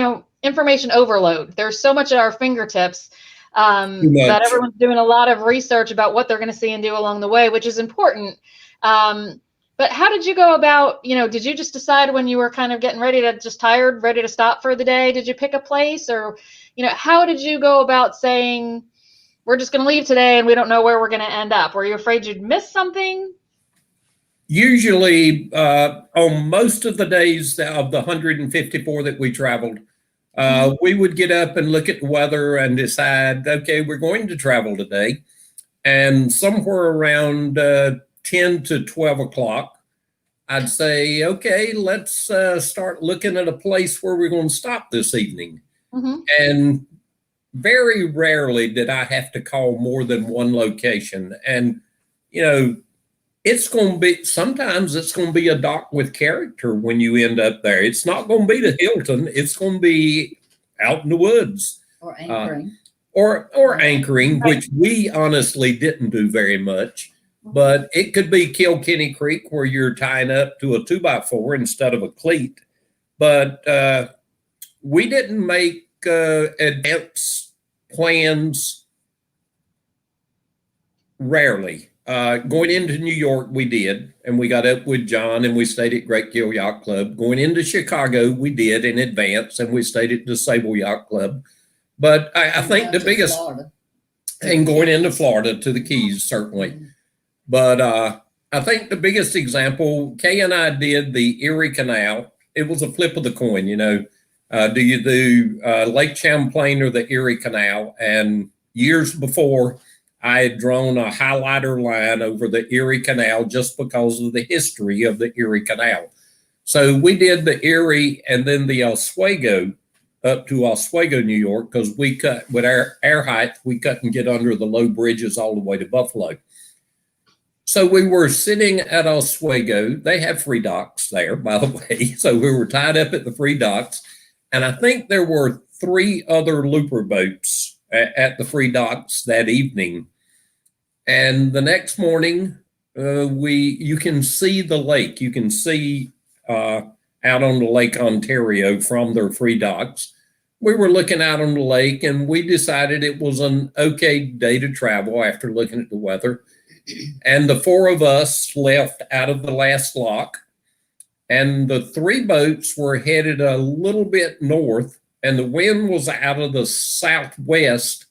information overload. There's so much at our fingertips that everyone's doing a lot of research about what they're going to see and do along the way, which is important. But how did you go about, did you just decide when you were kind of getting tired, ready to stop for the day? Did you pick a place, or, how did you go about saying, we're just going to leave today and we don't know where we're going to end up? Were you afraid you'd miss something? Usually, on most of the days of the 154 that we traveled, we would get up and look at the weather and decide, okay, we're going to travel today. And somewhere around 10 to 12 o'clock, I'd say, okay, let's start looking at a place where we're going to stop this evening. And very rarely did I have to call more than one location. And, sometimes it's going to be a dock with character when you end up there. It's not going to be the Hilton. It's going to be out in the woods. Or anchoring. Or anchoring, which we honestly didn't do very much. But it could be Kilkenny Creek, where you're tying up to a 2x4 instead of a cleat. But we didn't make advance plans rarely. Going into New York, we did, and we got up with John and we stayed at Great Gill Yacht Club. Going into Chicago, we did in advance, and we stayed at the Sable Yacht Club. But I think the biggest, and going into Florida to the Keys, certainly. But I think the biggest example, Kay and I did the Erie Canal. It was a flip of the coin, do you do Lake Champlain or the Erie Canal? And years before, I had drawn a highlighter line over the Erie Canal just because of the history of the Erie Canal. So we did the Erie and then the Oswego up to Oswego, New York, because we cut with our air height, we couldn't get under the low bridges all the way to Buffalo. So we were sitting at Oswego. They have free docks there, by the way. So we were tied up at the free docks. And I think there were 3 other looper boats at the free docks that evening. And the next morning, you can see the lake. You can see out on the Lake Ontario from their free docks. We were looking out on the lake, and we decided it was an okay day to travel after looking at the weather. And the 4 of us left out of the last lock, and the 3 boats were headed a little bit north, and the wind was out of the southwest.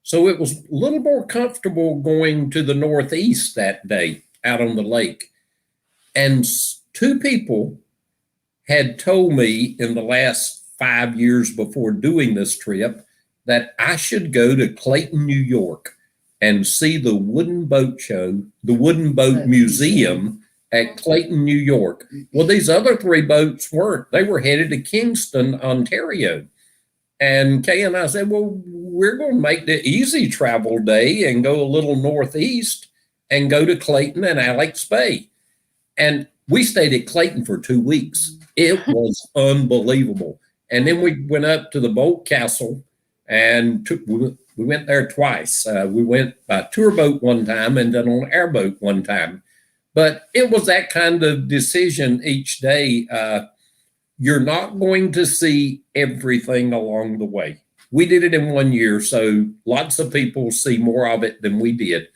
So it was a little more comfortable going to the northeast that day out on the lake. And 2 people had told me in the last 5 years before doing this trip that I should go to Clayton, New York and see the wooden boat show, the wooden boat museum at Clayton, New York. Well, these other 3 boats weren't. They were headed to Kingston, Ontario. And Kay and I said, well, we're going to make the easy travel day and go a little northeast and go to Clayton and Alex Bay. And we stayed at Clayton for 2 weeks. It was unbelievable. And then we went up to the boat castle and we went there twice. We went by tour boat one time and then on airboat one time. But it was that kind of decision each day. You're not going to see everything along the way. We did it in 1 year, so lots of people see more of it than we did.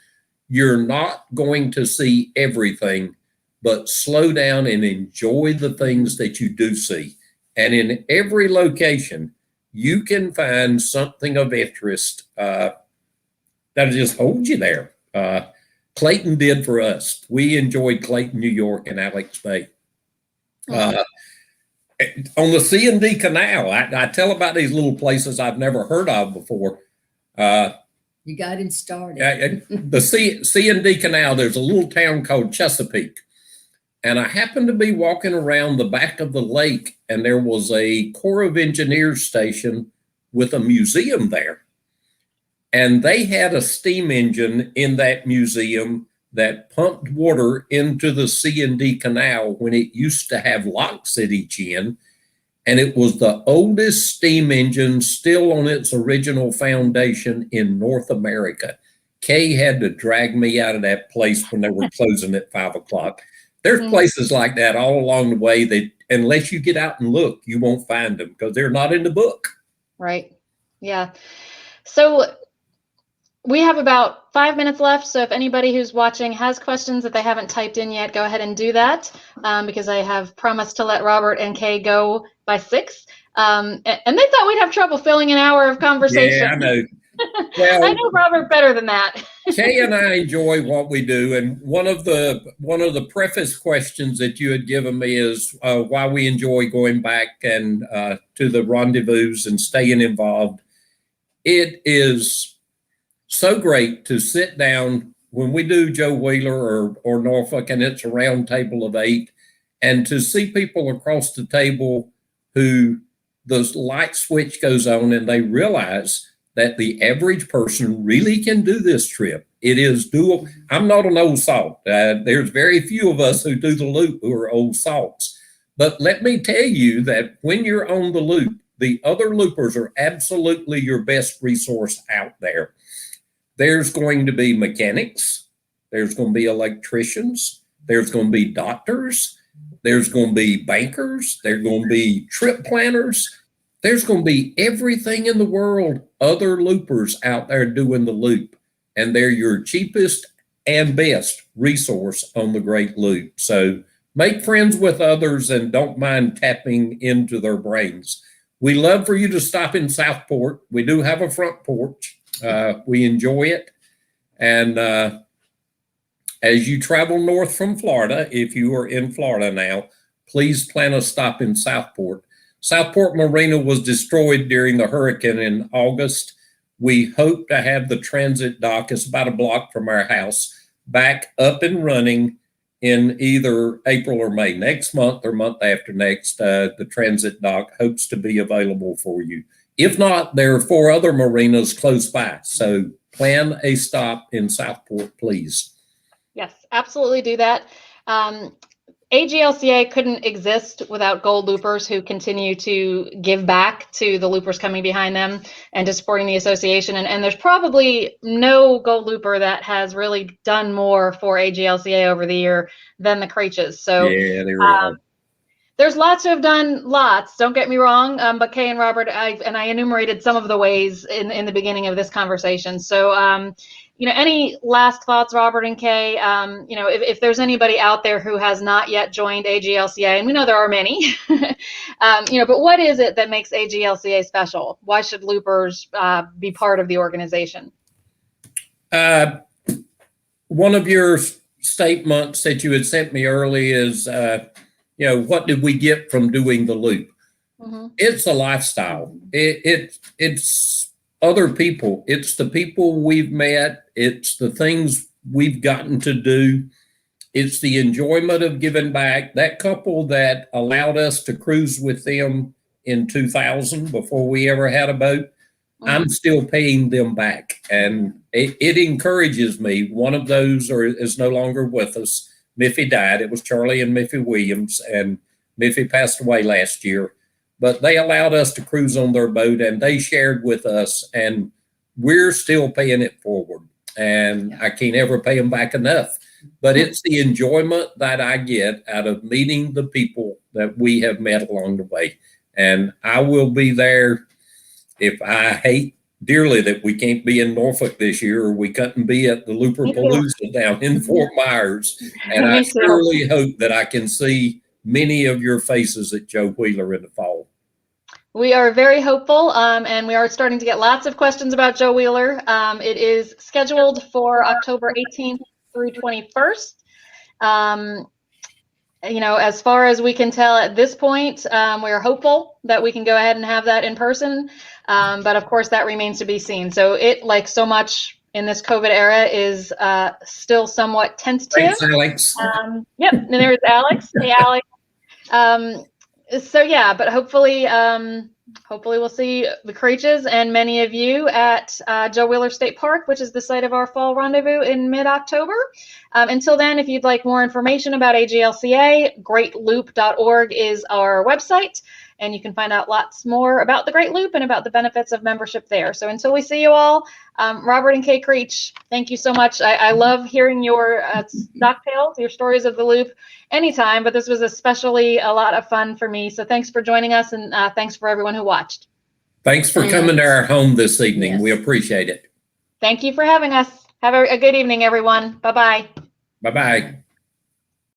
You're not going to see everything, but slow down and enjoy the things that you do see. And in every location, you can find something of interest that'll just hold you there. Clayton did for us. We enjoyed Clayton, New York, and Alex Bay. On the C&D Canal, I tell about these little places I've never heard of before. You got him started. The C&D Canal, there's a little town called Chesapeake. And I happened to be walking around the back of the lake, and there was a Corps of Engineers station with a museum there. And they had a steam engine in that museum that pumped water into the C&D Canal when it used to have locks at each end. And it was the oldest steam engine still on its original foundation in North America. Kay had to drag me out of that place when they were closing at 5 o'clock. There's places like that all along the way that unless you get out and look, you won't find them because they're not in the book. Right. Yeah. So We have about 5 minutes left, so if anybody who's watching has questions that they haven't typed in yet, go ahead and do that, because I have promised to let Robert and Kay go by 6. And they thought we'd have trouble filling an hour of conversation. Yeah, I know. I Well, know Robert better than that. Kay and I enjoy what we do, and one of the preface questions that you had given me is why we enjoy going back and to the rendezvous and staying involved. It is so great to sit down when we do Joe Wheeler or Norfolk, and it's a round table of 8, and to see people across the table who the light switch goes on and they realize that the average person really can do this trip. It is doable. I'm not an old salt. There's very few of us who do the loop who are old salts. But let me tell you that when you're on the loop, the other loopers are absolutely your best resource out there. There's going to be mechanics. There's going to be electricians. There's going to be doctors. There's going to be bankers. There's going to be trip planners. There's going to be everything in the world, other loopers out there doing the loop. And they're your cheapest and best resource on the Great Loop. So make friends with others and don't mind tapping into their brains. We love for you to stop in Southport. We do have a front porch. We enjoy it. And as you travel north from Florida, if you are in Florida now, please plan a stop in Southport. Southport Marina was destroyed during the hurricane in August. We hope to have the transit dock, it's about a block from our house, back up and running in either April or May. Next month or month after next, the transit dock hopes to be available for you. If not, there are 4 other marinas close by. So plan a stop in Southport, please. Yes, absolutely do that. AGLCA couldn't exist without Gold Loopers who continue to give back to the loopers coming behind them and to supporting the association. And there's probably no Gold Looper that has really done more for AGLCA over the year than the Creeches. So yeah, there we are. There's lots who have done lots, don't get me wrong, but Kay and Robert, I enumerated some of the ways in the beginning of this conversation. So, any last thoughts, Robert and Kay? If there's anybody out there who has not yet joined AGLCA, and we know there are many, but what is it that makes AGLCA special? Why should loopers be part of the organization? One of your statements that you had sent me early is, what did we get from doing the loop? Mm-hmm. It's a lifestyle. It's other people. It's the people we've met. It's the things we've gotten to do. It's the enjoyment of giving back. That couple that allowed us to cruise with them in 2000 before we ever had a boat, mm-hmm. I'm still paying them back. And it encourages me. One of those is no longer with us. Miffy died. It was Charlie and Miffy Williams, and Miffy passed away last year. But they allowed us to cruise on their boat, and they shared with us, and we're still paying it forward. And I can't ever pay them back enough. But it's the enjoyment that I get out of meeting the people that we have met along the way. And I will be there. If I hate dearly that we can't be in Norfolk this year, or we couldn't be at the Looper Palooza down in Fort Myers. And I surely hope that I can see many of your faces at Joe Wheeler in the fall. We are very hopeful, and we are starting to get lots of questions about Joe Wheeler. It is scheduled for October 18th through 21st. As far as we can tell at this point, we are hopeful that we can go ahead and have that in person. But of course, that remains to be seen. So it, like so much in this COVID era, is still somewhat tentative. Thanks, Alex. Yep, and there's Alex. Hey, Alex. But hopefully we'll see the Creeches and many of you at Joe Wheeler State Park, which is the site of our fall rendezvous in mid-October. Until then, if you'd like more information about AGLCA, greatloop.org is our website, and you can find out lots more about the Great Loop and about the benefits of membership there. So until we see you all, Robert and Kay Creech, thank you so much. I love hearing your DockTales, your stories of the loop anytime, but this was especially a lot of fun for me. So thanks for joining us, and thanks for everyone who watched. Thanks for coming to our home this evening. Yes. We appreciate it. Thank you for having us. Have a good evening, everyone. Bye-bye. Bye-bye.